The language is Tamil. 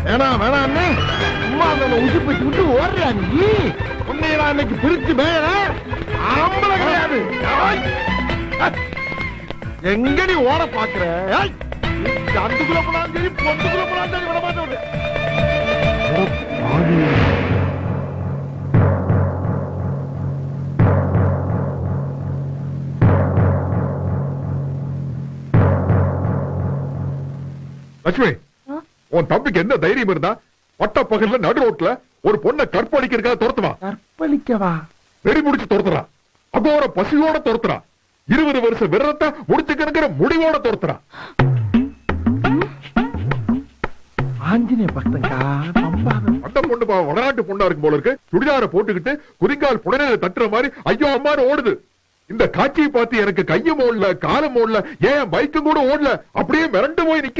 வேணாம் வேணாம் அம்மா உச்சி போச்சு விட்டு ஓடுறா நீ உன்னை நான் இன்னைக்கு பிரிச்சு மேல ஆம்பளை கிடையாது. எங்க நீ ஓட பாக்குற? அந்துக்குள்ள போனாலும் சரி பொண்ணுக்குள்ள போனாலும் சரி விட மாட்டேன். லட்சுமி, உன் தம்பிக்கு என்ன தைரியம் இருந்தா பட்ட பகல்ல நடு ரோட்ல ஒரு பொண்ணை கற்பழிக்கிறதுக்காக துரத்துவா? கற்பழிக்கவா? வெறி முடிச்சு துரத்துறா. அகோர பசியோட துரத்துறா. 20 வருஷம் விரதத்தை முடிச்சுக்கிற முடிவோட துரத்துறா. ஆஞ்சநேய பக்தங்கா அந்த பொண்ணு வடநாட்டு பொண்ணா இருக்கும் போல இருக்கு. சுடிதார போட்டுக்கிட்டு குதிங்கால் புடனையில தட்டுற மாதிரி ஐயோ அம்மான்னு ஓடுது. இந்த காட்சியை பார்த்து எனக்கு கையும் ஓடல காலம் ஓடல, ஏன் பைக்கும் கூட ஓடல, அப்படியே மிரண்டு போய் நிக்க.